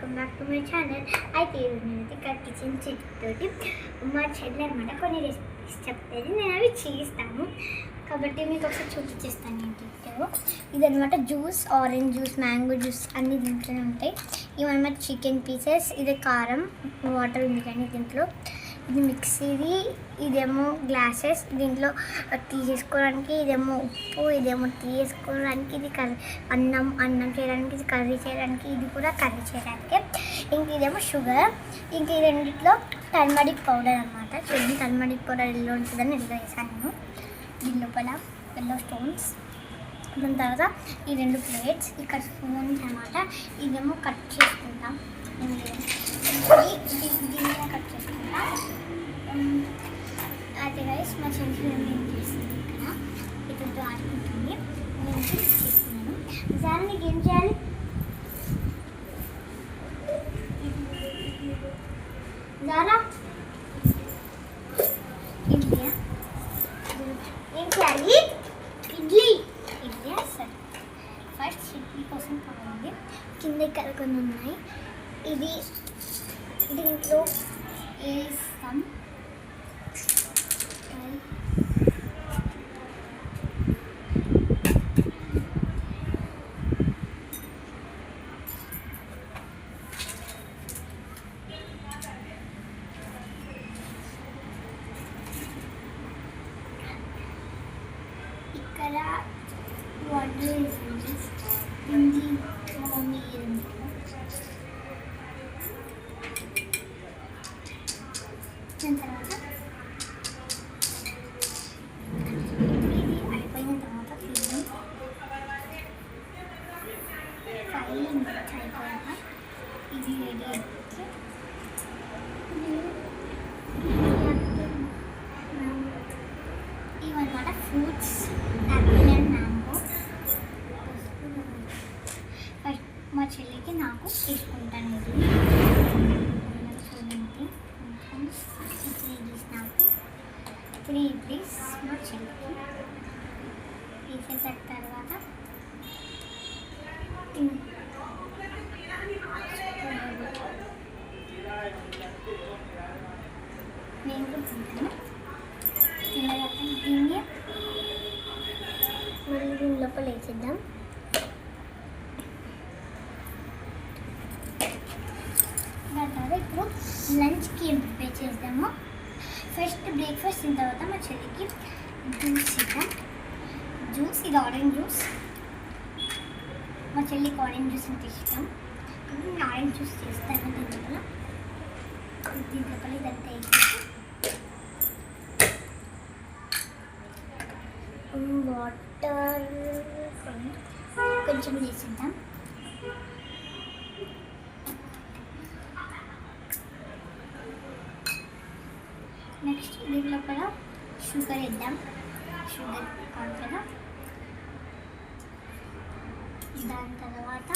Welcome back to my channel. అయితే ఈరోజు నేనైతే ఇక్కడ కిచెన్ చిట్ తోటి మా చెల్లి అనమాట కొన్ని రెసిపీస్ చెప్తుంది, నేను అవి చేస్తాను కాబట్టి మీకు ఒకసారి చూపించేస్తాను. ఏంటో ఇదనమాట juice, orange juice, mango juice అన్నీ దీంట్లోనే ఉంటాయి. ఇవన్నమాట చికెన్ పీసెస్, ఇది కారం, వాటర్ ఉంది కానీ దీంట్లో, ఇది మిక్సీది, ఇదేమో గ్లాసెస్, దీంట్లో టీ చేసుకోవడానికి, ఇదేమో ఉప్పు, ఇదేమో టీ చేసుకోవడానికి, ఇది అన్నం చేయడానికి, ఇది కర్రీ చేయడానికి, ఇది కూడా కర్రీ చేయడానికి, ఇంక ఇదేమో షుగర్, ఇంక ఈ రెండిట్లో టర్మరిక్ పౌడర్ అనమాట. చూడండి టర్మరిక్ పౌడర్ ఎల్లో ఉంటుందని ఎల్లో వేసాను నేను. దీని లోపల ఎల్లో స్టోన్స్. దాని తర్వాత ఈ రెండు ప్లేట్స్, ఇక్కడ స్పూన్స్ అనమాట. ఇదేమో కట్ చేసుకుంటాం, దీన్ని కట్ చేసుకుంటాం. అయితే రైస్ మా చెల్లి ఏం చేస్తుంది, ఇక్కడ ఇతరుతో ఆడుకుంటుంది, నేను చేస్తున్నాను. దాన్ని నీకు ఏం చేయాలి, జారా ఇడ్లీ ఏం చేయాలి, ఇడ్లీ సరే. ఫస్ట్ ఇడ్లీ కోసం కావాలి, కింద ఇక్కడ కొన్ని ఉన్నాయి, ఇది దీంట్లో వేస్తాం. ఇక్కడ వాటర్ వేసింది, పిండి మమ్మీ దాని తర్వాత ఇది అయిపోయిన తర్వాత తీద్దాం. ఫైన్ అయిపోయాక ఇది రెడీ అయిపోతుంది. ఇవన్నమాట fruits, Apple and mango. First మా చెల్లికి నాకు తీసుకుంటాను. ఇది చూడండి, 3 ఇడ్లీస్ నాకు, 3 ఇడ్లీస్ మా చెల్లికి తీసేసిన తర్వాత నేను కూడా తింటాను. తిన్నదాకా దీన్ని మళ్ళీ దీని లోపల వేసేద్దాం. దాని తర్వాత ఇప్పుడు లంచ్కి ఏం ప్రిపేర్ చేద్దాము. ఫస్ట్ బ్రేక్ఫాస్ట్ తిన్న తర్వాత మా చెల్లికి జ్యూస్ ఇద్దాం. జ్యూస్, ఇది ఆరెంజ్ జ్యూస్, మా చెల్లికి ఆరెంజ్ జ్యూస్ అంటే ఇష్టం, నేను ఆరెంజ్ జ్యూస్ చేస్తాను. దీని లోపల ఇదంతా వేసేసి వాటర్ కొంచెం వేసిద్దాం. నెక్స్ట్ దీని లోపల షుగర్ వేద్దాం. షుగర్ కాదు కదా. దాని తర్వాత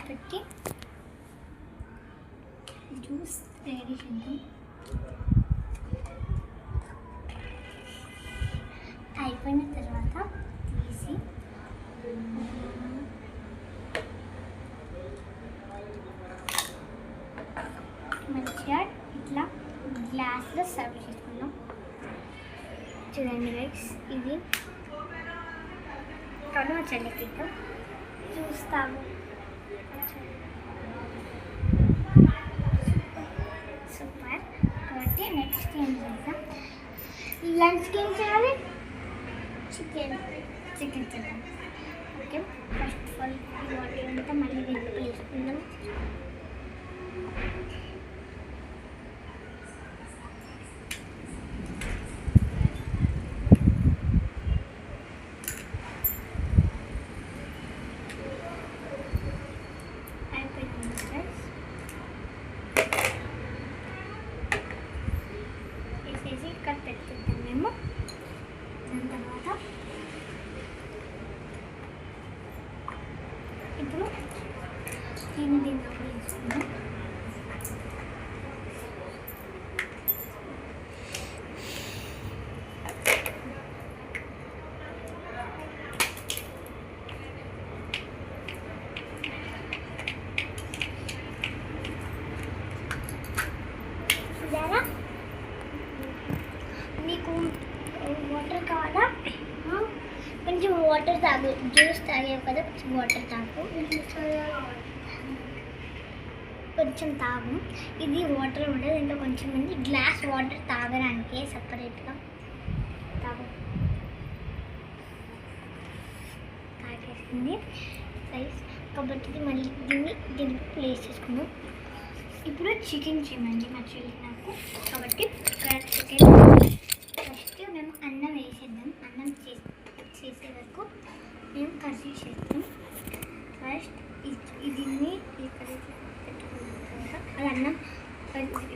పెట్టి జ్యూస్ రెడీ చేద్దాం. అయిపోయిన తర్వాత తీసి మంచిగా ఇట్లా గ్లాస్లో సర్వ్ చేసుకున్నాం. చూడండి గైస్, ఇది మా చెల్లికి చూస్తాము. సూపర్. కాబట్టి నెక్స్ట్ ఏం చేద్దాం, లంచ్కి ఏం చేయాలి, చికెన్ చేద్దాం. ఓకే, ఫస్ట్ ఆఫ్ ఆల్ ఈ వాటర్ అంతా మళ్ళీ దీంట్లో వేసుకుందాం. వేసేసి ఇక్కడ పెట్టుకుంటాం మేము. దాని తర్వాత ఇప్పుడు దీన్ని వేసుకుందాం. తాగు, జ్యూస్ తాగేవు కదా, కొంచెం వాటర్ తాగు, కొంచెం తాగు. ఇది వాటర్ ఉండదు, దీంట్లో కొంచెం ఉంది. గ్లాస్ వాటర్ తాగడానికి సపరేట్గా తాగు. తాగేసింది రైస్ కాబట్టి మళ్ళీ దీనికి ప్లేస్ చేసుకుందాం. ఇప్పుడు చికెన్ చేయమండి మా చెల్లి నాకు, కాబట్టి చికెన్ ఫస్ట్ మేము అన్నం వేసేద్దాం. అన్నం చేసే వరకు మేము కర్రీ చేస్తాం. ఫస్ట్ దీన్ని ఇక్కడ పెట్టుకున్నాం కదా, అది అన్నం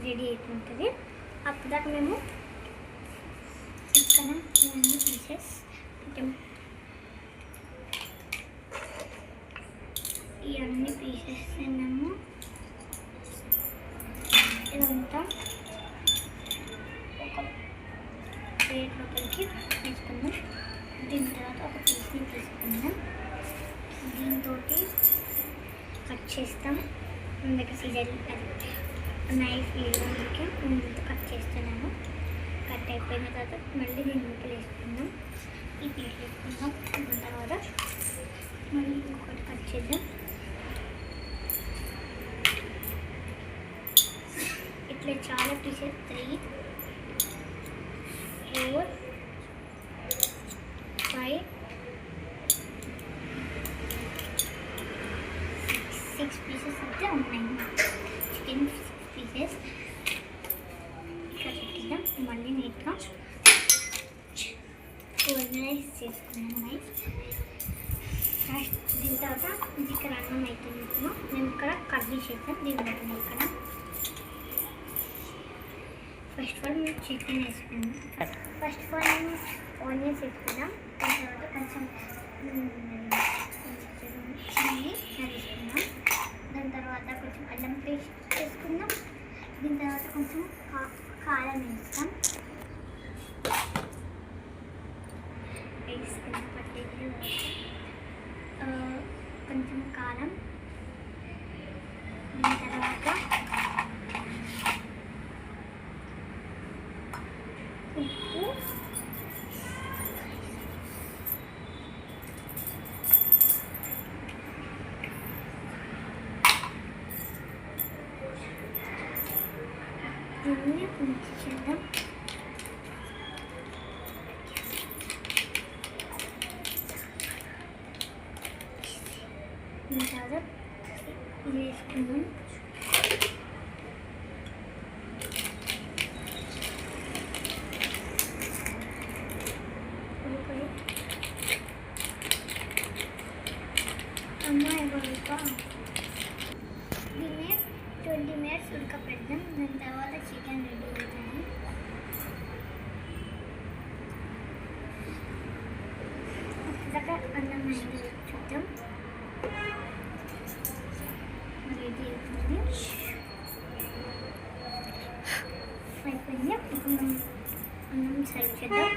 రెడీ అయిపోతుంది. అప్పటిదాకా మేము ఇక్కడ ఇవన్నీ పీసెస్ పెట్టాము. ఇవన్నీ పీసెస్ తిన్నాము. ఇదంతా ఒక ప్లేట్లోకి తీసుకుందాం. దీని తర్వాత ఒక పీస్ని తీసుకుందాం. దీంతో కట్ చేస్తాం. ముందుకు సీజర్ అది నైఫ్ వేయడానికి ముందుతో కట్ చేస్తున్నాను. కట్ అయిపోయిన తర్వాత మళ్ళీ దీంట్లోకి వేసుకుందాం. ఈ ప్లేట్ వేసుకుందాం. దాని తర్వాత మళ్ళీ ఇంకొకటి కట్ చేద్దాం. ఇట్లా చాలా పీసెస్ 3, 4, 5, 6 పీసెస్ అయితే ఉన్నాయి. చికెన్ 6 పీసెస్ ఇక్కడ పెట్టిద్దాం. మళ్ళీ నీట్గా ఆర్గనైజ్ చేసుకున్నాం రైస్. ఫస్ట్ దీని తర్వాత ఇక్కడ అన్నం అవుతుంది. మేము ఇక్కడ కర్రీ చేద్దాం. దీని ఇక్కడ ఫస్ట్ ఆఫ్ ఆల్ మేము చికెన్ వేసుకుందాం. ఫస్ట్ ఆఫ్ ఆల్ మేము ఆనియన్స్ వేసుకుందాం. దాని తర్వాత కొంచెం చిల్లీ వేసుకుందాం. దాని తర్వాత కొంచెం అల్లం పేస్ట్ వేసుకుందాం. దీని తర్వాత కొంచెం కారం వేస్తాం. వేసుకున్న పట్టేది కొంచెం కారం. దీని తర్వాత ఉప్పు, దీన్ని మిక్స్ చేద్దాం. దీని తర్వాత ఇది వేసుకుందాం. దీన్ని 20 minutes ఉడకపెడదాం. దాని తర్వాత చికెన్ రెడీ అవుతుంది. అప్పటిదాకా అన్నం రెడీ చూద్దాం. రెడీ అవుతుంది, అయిపోయింది. ఇప్పుడు మనం అన్నం సర్వ్ చేద్దాం.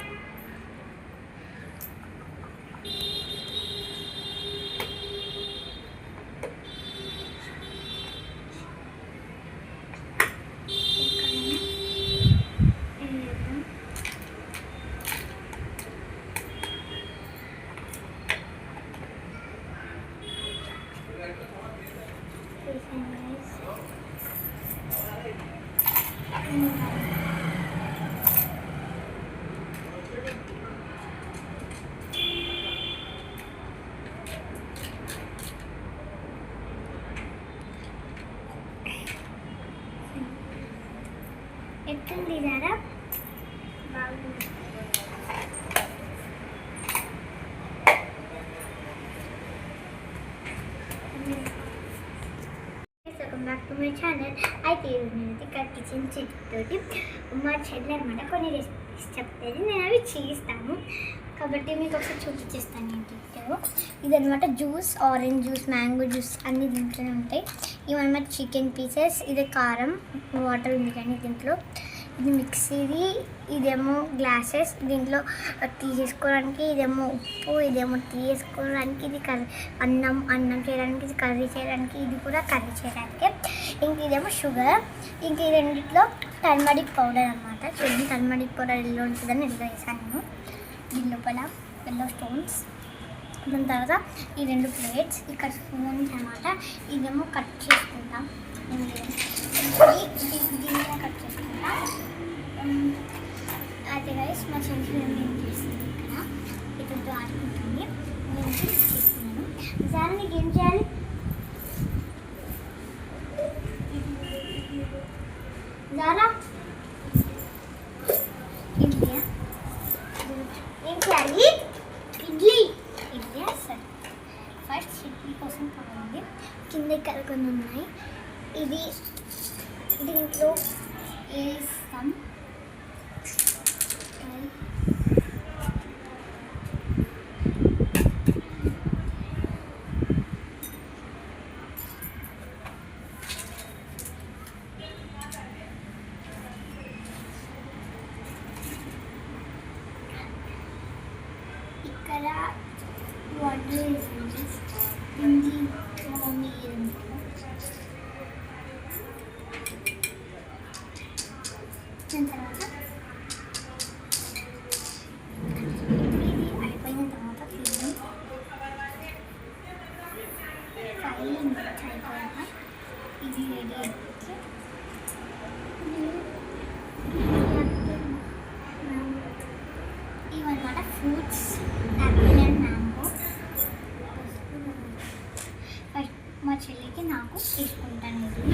ఎట్టుంది దారా? బాగుంది. Welcome back to my channel. అయితే నేనైతే ఇక్కడ కిచెన్ తోటి మా చెల్లి అనమాట కొన్ని రెసిపీస్ చెప్తుంది. నేను అవి చేస్తాను కాబట్టి మీకు ఒకసారి చూపించేస్తాను ఏంటో. ఇదనమాట juice, orange juice, mango juice అన్నీ దీంట్లోనే ఉంటాయి. ఇవన్నమాట చికెన్ పీసెస్. ఇది కారం, వాటర్ ఉంది కానీ దీంట్లో. ఇది మిక్సీది, ఇదేమో గ్లాసెస్, దీంట్లో తీసేసుకోవడానికి. ఇదేమో ఉప్పు, ఇదేమో తీసుకోవడానికి. ఇది అన్నం చేయడానికి, ఇది కర్రీ చేయడానికి, ఇది కూడా కర్రీ చేయడానికి. ఇంక ఇదేమో షుగర్. ఇంక ఈ రెండిట్లో టర్మరిక్ పౌడర్ అనమాట. చూడండి, టర్మరిక్ పౌడర్ ఎల్లో ఉంటుందని ఎల్లో వేసాను నేను. దీని లోపల ఎల్లో స్టోన్స్. దాని తర్వాత ఈ 2 ప్లేట్స్ ఇక్కడ స్పూన్స్ అనమాట. ఇదేమో కట్ చేసుకుంటాం. దీన్ని కట్ చేసుకుంటాం. అయితే గైస్ మా చెల్లి ఏం చేస్తుంది ఇక్కడ ఇతరుతో ఆడుకుంటుంది. నేను చేస్తున్నాను. సార్ నీకు ఏం చేయాలి? జారా ఇడ్లీ ఏం చేయాలి? ఇడ్లీ సరే. ఫస్ట్ చట్నీ కోసం కావాలి. కింద కొన్ని ఉన్నాయి. ఇది దీంట్లో వేస్తాం. ఇక్కడ వాటర్ వేసింది. హిందీ మమ్మీ దాని తర్వాత ఇది అయిపోయిన తర్వాత ఫైలింగ్ అయిపోయాక ఇది రెడీ అయిపోతే ఇవన్నమాట fruits, Apple and mango. First మా చెల్లికి నాకు తీసుకుంటాను. ఇది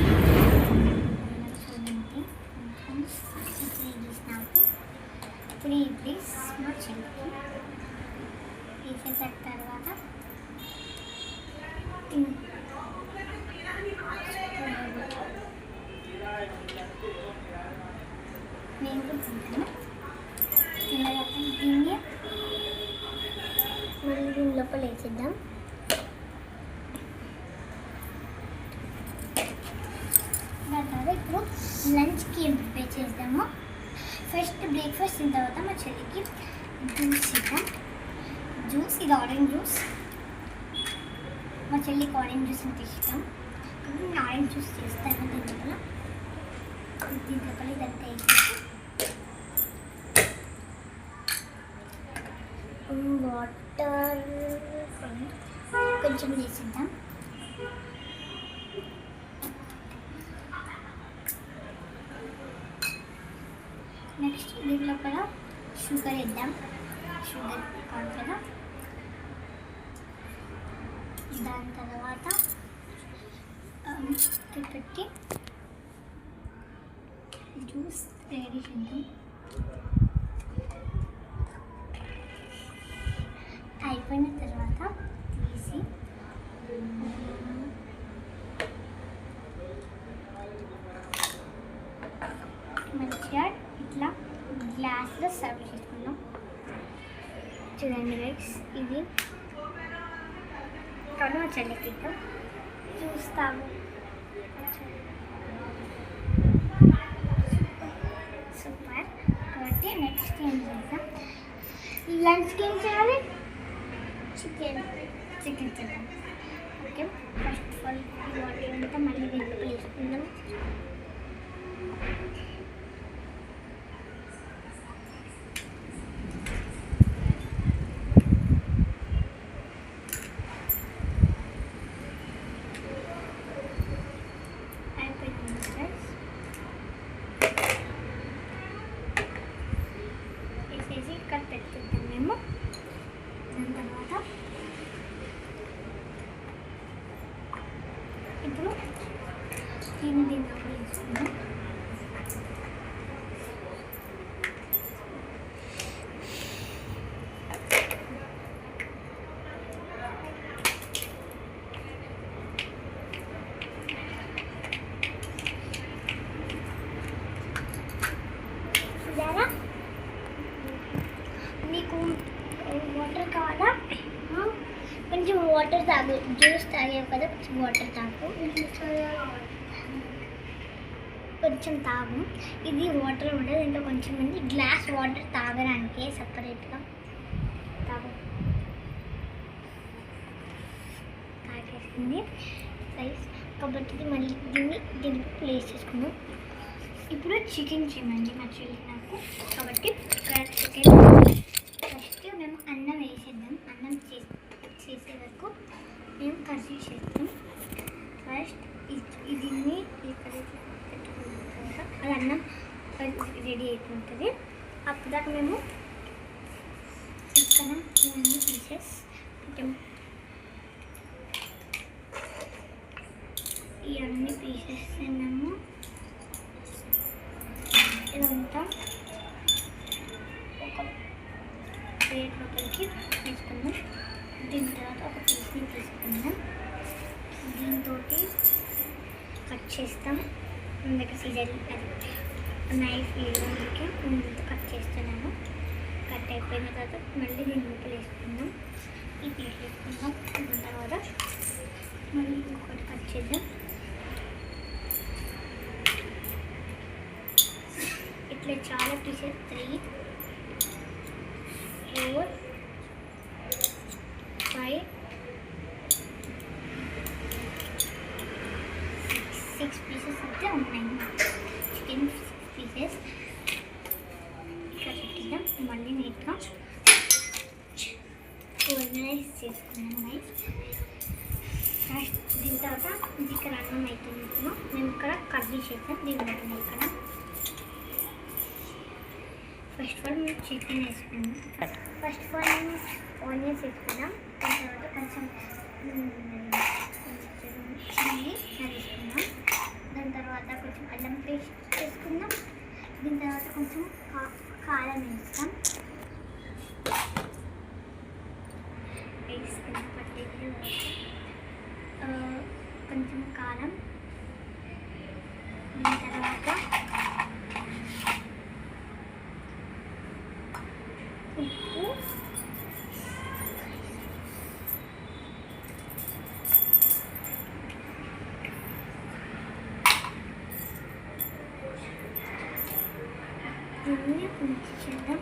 చూడండి, 3 ఇడ్లీస్ నాకు, 3 ఇడ్లీస్ మా చెల్లికి తీసేసిన తర్వాత నేను కూడా తింటాను. దీన్ని మళ్ళీ దీని లోపల వేసేద్దాం. దాని తర్వాత ఇప్పుడు లంచ్కి ఏం ప్రిపేర్ చేద్దాము. ఫస్ట్ బ్రేక్ఫాస్ట్ తిన్న తర్వాత మా చెల్లికి జ్యూస్ ఇద్దాం. జ్యూస్ ఇది ఆరెంజ్ జ్యూస్. మా చెల్లికి ఆరెంజ్ జ్యూస్ అంటే ఇష్టం. నేను ఆరెంజ్ జ్యూస్ చేస్తాను. దీని లోపల ఇదంతా వేసేసి వాటర్ కొంచెం వేసిద్దాం. నెక్స్ట్ దీని లోపల షుగర్ వేద్దాం. షుగర్ కాదు కదా. దాని తర్వాత పెట్టి జ్యూస్ రెడీ చేద్దాం. అయిపోయిన తర్వాత తీసి మంచిగా ఇట్లా గ్లాస్లో సర్వ్ చేసుకున్నాం. చూడండి గైస్, ఇది కాబట్టి మా చెల్లికి ఇద్దాం. చూస్తాము. సూపర్. కాబట్టి నెక్స్ట్ ఏం చేద్దాం? లంచ్కి ఏం చేయాలి? చికెన్ చేద్దాం. ఓకే, ఫస్ట్ ఆఫ్ ఆల్ ఈ వాటర్ అంతా మళ్ళీ దీంట్లో వేసుకుందాం. వేసేసి ఇక్కడ పెట్టుకుంటాం మేము. దాని తర్వాత ఇప్పుడు దీన్ని వేసుకుందాం. నీకు వాటర్ కావాలా? కొంచెం వాటర్ తాగు. జ్యూస్ తాగావు కదా, కొంచెం వాటర్ తాగు. కొంచెం తాగు. ఇది వాటర్ ఉండదు, ఇంకా కొంచెం మంది గ్లాస్ వాటర్ తాగడానికి సపరేట్గా తాగు. తాగేసింది రైస్ కాబట్టి మళ్ళీ దీన్ని ప్లేస్ చేసుకుందాం. ఇప్పుడు చికెన్ చేయమండి మా చెల్లి నాకు. కాబట్టి చికెన్ ఫస్ట్ మేము అన్నం వేసేద్దాం. అన్నం చేసే వరకు మేము కర్రీ చేస్తాం. ఫస్ట్ దీన్ని ఇక్కడ పెట్టుకున్న తర్వాత అది అన్నం రెడీ అయిపోతుంది. అప్పుడు దాకా మేము ఇక్కడ ఇవన్నీ పీసెస్ ఇవన్నీ పీసెస్ తిన్నాము. ఇదంతా ఒక ప్లేట్లోకి తీసుకుందాం. దీని తర్వాత ఒక పీస్ని తీసుకుందాం. దీంతో కట్ చేస్తాం. ముందుకు సీజర్ అది నైఫ్ వేయడానికి ముందుతో కట్ చేస్తున్నాను. కట్ అయిపోయిన తర్వాత మళ్ళీ దీని ముక్కలు వేసుకుందాం. ఈ ప్లేట్ వేసుకుందాం. దాని తర్వాత మళ్ళీ ఇంకొకటి కట్ చేద్దాం. ఇట్లా చాలా పీసెస్ 3, 4, 5, 6 పీసెస్ అయితే ఉన్నాయి. చికెన్ 6 పీసెస్ ఇక్కడ పెట్టిద్దాం. మళ్ళీ నీట్గా ఆర్గనైజ్ చేసుకున్నాం. నైస్. ఫస్ట్ దీని తర్వాత ఇది ఇక్కడ అన్నం అవుతుంది. మేము ఇక్కడ కర్రీ చేద్దాం. దీని పెట్టిన ఇక్కడ ఫస్ట్ ఆఫ్ ఆల్ మేము చికెన్ వేసుకున్నాం. ఫస్ట్ ఆఫ్ ఆల్ మేము ఆనియన్స్ వేసుకున్నాం. దాని తర్వాత కొంచెం చిల్లీ వేసుకున్నాం. దాని తర్వాత కొంచెం అల్లం పేస్ట్ వేసుకుందాం. దీని తర్వాత కొంచెం కారం వేస్తాం. వేసుకున్న పట్టేది కొంచెం కారం. దీని తర్వాత ఉప్పు, దీన్ని మిక్స్ చేద్దాం.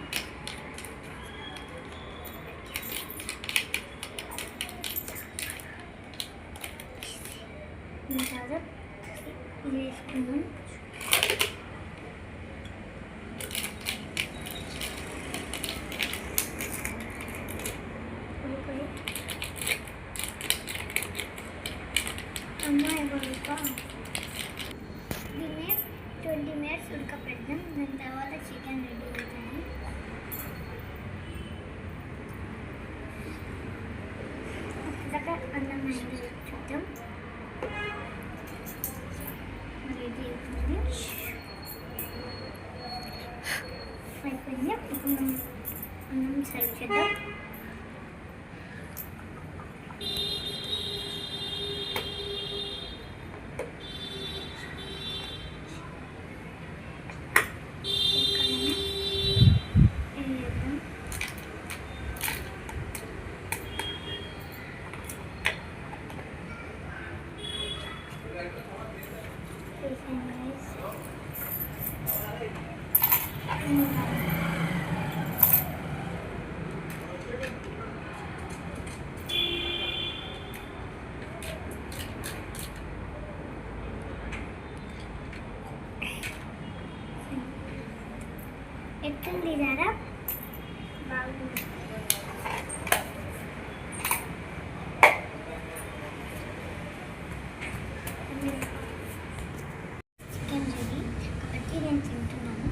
దీని తర్వాత ఇది వేసుకుందాం. దీన్ని 20 minutes ఉడకపెడదాం. దాని తర్వాత చికెన్ రెడీ అవుతుంది. అప్పటిదాకా అన్నం రెడీ చూద్దాం. రెడీ అవుతుంది. అయిపోయింది. ఇప్పుడు మనం అన్నం సర్వ్ చేద్దాం. ఎట్లుంది దారా? బాగుంది. చికెన్ రెడీ కాబట్టి నేను తింటున్నాను.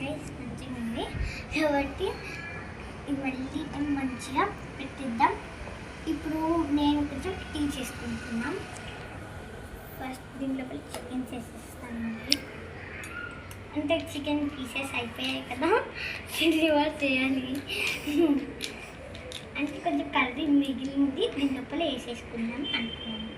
రైస్ మంచిగా ఉంది కాబట్టి ఇది మళ్ళీ మంచిగా పెట్టిద్దాం. ఇప్పుడు నేను కొంచెం టీ చేసుకుంటున్నాను. ఫస్ట్ దీంట్లో చికెన్ చేసేస్తానండి. అంటే చికెన్ పీసెస్ అయిపోయాయి కదా, రివర్స్ చేయాలి. అంటే కొంచెం కర్రీ మిగిలింది, దీని లోపల వేసేసుకుందాం అనుకున్నాను.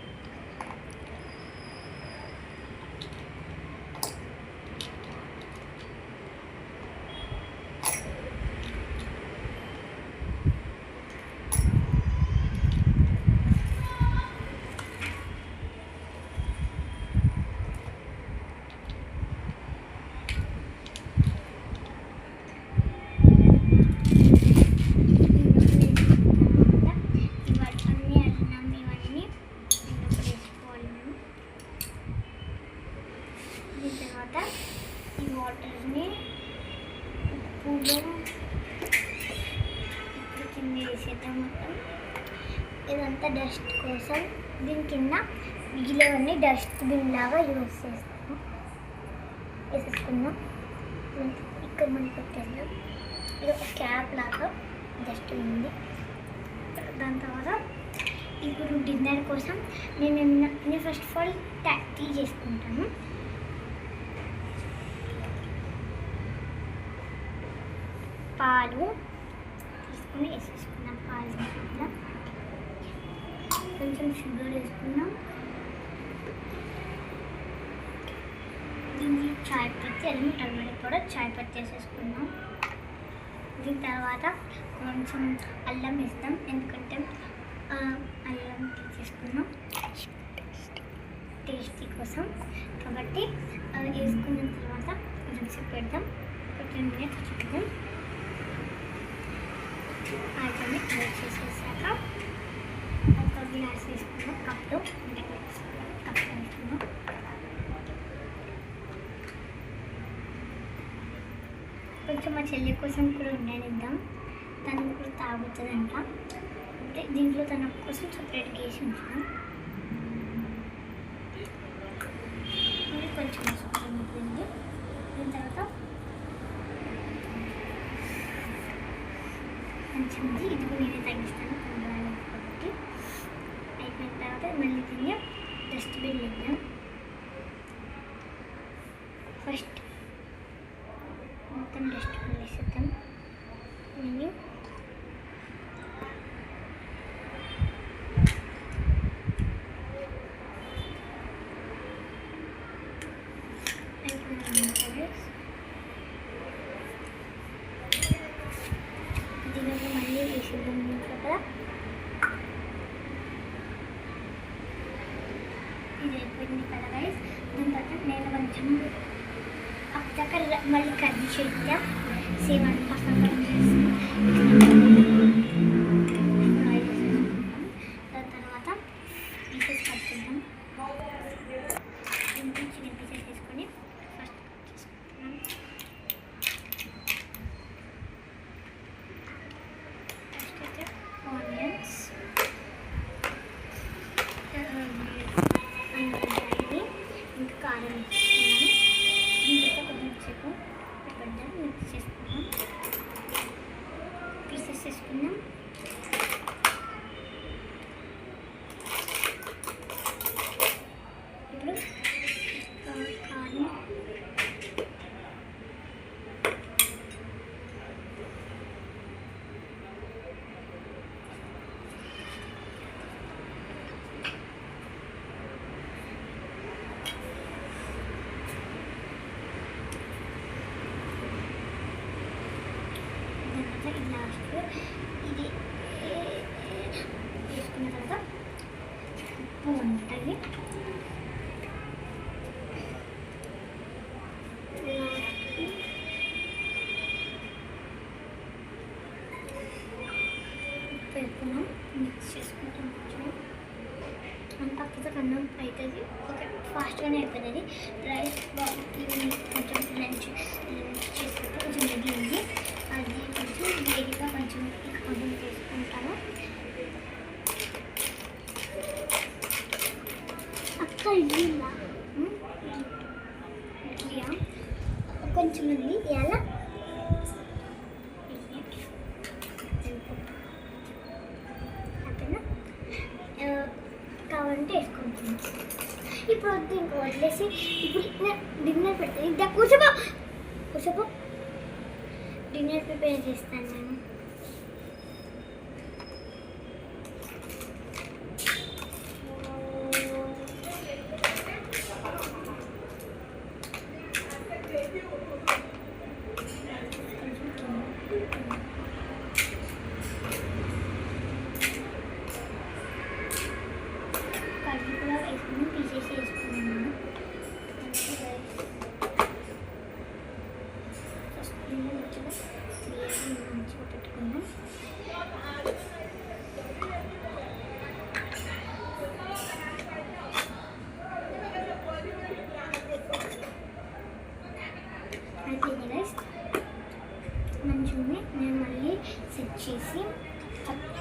కింద వేసేద్దాం మొత్తం. ఇదంతా డస్ట్ కోసం దీని కింద మిగిలినవన్నీ డస్ట్బిన్ లాగా యూజ్ చేస్తాము. వేసేసుకుందాం. ఇక్కడ మనం పెట్టేద్దాం. ఇది ఒక క్యాప్ లాగా జస్ట్ ఉంది. దాని తర్వాత ఇప్పుడు డిన్నర్ కోసం నేను ఫస్ట్ ఆఫ్ ఆల్ టీ చేసుకుంటాను. పాలు తీసుకుని వేసేసుకున్నాం. పాలు తీసుకుందాం. కొంచెం షుగర్ వేసుకున్నాం. దీనికి చాయ్ పత్తి అల్లం టర్మరిక్ పౌడర్ చాయ్ పత్తి వేసేసుకున్నాం. దీని తర్వాత కొంచెం అల్లం వేస్తాం, ఎందుకంటే అల్లం తీసేసుకున్నాం టేస్టీ కోసం. కాబట్టి వేసుకున్న తర్వాత కొంచెం సేపు పెడదాం. ఒక 10 minutes చూద్దాం. అయిపోయింది. యాడ్ చేసేసాక ఒక గ్లాస్ వేసుకున్నాం. కప్తో వేసుకున్నాం. కొంచెం మా చెల్లి కోసం కూడా ఉండనిద్దాం. తను కూడా తాగుతుందంట. అంటే దీంట్లో తన కోసం సపరేట్గా వేసి ఉంచుతాం. కొంచెం వేసుకుంటుంది. దీని తర్వాత కొంచెం ఇది కూడా నేనే తగ్గిస్తాను కాబట్టి. అయిపోయిన తర్వాత మళ్ళీ దీన్ని డస్ట్బిన్ వేద్దాం. ఫస్ట్ మొత్తం డస్ట్బిన్ వేసేద్దాం. మళ్ళీ దీనికి మళ్ళీ వేసేద్దాం. దీంట్లో కదా ఇది అయిపోయింది కదా గైస్. దాని తర్వాత నేను కొంచెం అప్పటిదాకా మళ్ళీ కర్రీ చేద్దాం. సేమ్ అంత పక్కన దాని తర్వాత పీసెస్ కట్ చేద్దాం. చిన్న పీసెస్ తీసుకొని ఫస్ట్ కట్ చేసుకుంటున్నాం. ఫస్ట్ అయితే ఆనియన్స్, ఇంకా కారం వేసుకున్నాను. దీంట్లో కొంచెం సేపు పెద్దగా మిక్స్ చేసుకున్నాం. పీసెస్ వేసుకున్నాం. ఇప్పుడు కారం, లాస్ట్ ఇది వేసుకున్న తర్వాత ఉప్పు ఉంటుంది. ఉప్పు వేసుకున్నాం. మిక్స్ చేసుకుంటాం. అంత పక్కన అన్నం అవుతుంది. ఓకే, ఫాస్ట్గానే అయిపోతుంది. రైస్ ఈవినింగ్ కొంచెం లంచ్ చేసుకుంటే కొంచెం రెడీ ఉంది. అది కొంచెం వేడిగా కొంచెం చేసుకుంటాను. అక్క ఇడ్లీలా ఇడ్లీయా కొంచెం ఉంది. ఎలా కావాలంటే వేసుకుంటున్నాను. ఇప్పుడు వద్దు, ఇంకా వదిలేసి ఇప్పుడు డిన్నర్ పెడతాను. ఇంకా కూర్చోపో డిన్నర్ ప్రిపేర్ చేస్తాను నేను. కర్రీ కూడా వేసుకుని పీసెస్ వేసుకున్నాను. ఫస్ట్ మంచిగా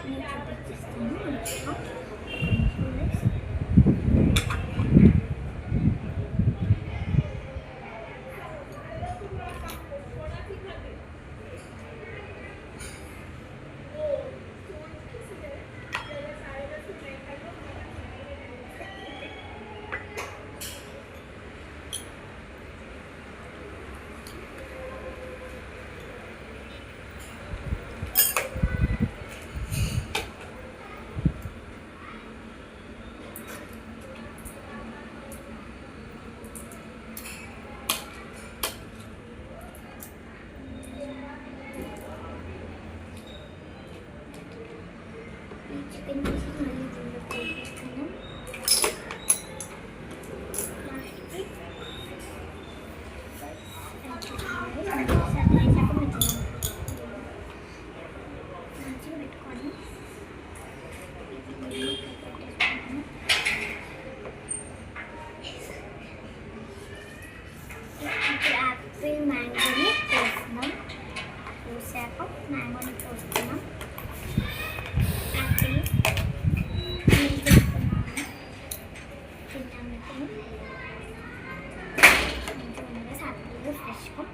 మీకు చూపిస్తాను. చికెన్ పీసెస్ మళ్ళీ దీంట్లో వేసుకుందాం. పెట్టుకోండి. యాపిల్ మ్యాంగోని పోస్తున్నాం. పోసాక మ్యాంగోని పోస్తున్నాం. యాపిల్ ఫ్రెష్గా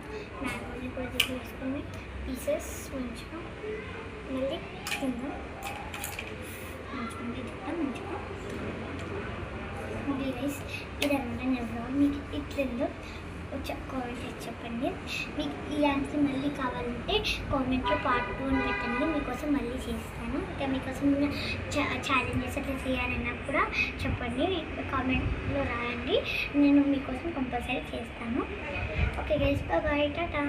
మ్యాంగోని కూడా తీసుకుని పీసెస్ మంచిగా మళ్ళీ తిందాం. మంచిగా ఇది రైస్ ఇదన్నమాట. నేను మీకు ఇట్లందో కామెంట్ చేసి చెప్పండి. మీకు ఇలాంటి మళ్ళీ కావాలంటే కామెంట్లో పార్ట్ 2 అని పెట్టండి. మీకోసం మళ్ళీ చేస్తాను. ఇంకా మీకోసం ఛాలెంజెస్ అట్లా చేయాలన్నా కూడా చెప్పండి, కామెంట్లో రాయండి. నేను మీకోసం కంపల్సరీ చేస్తాను. Okay guys, bye, Tata.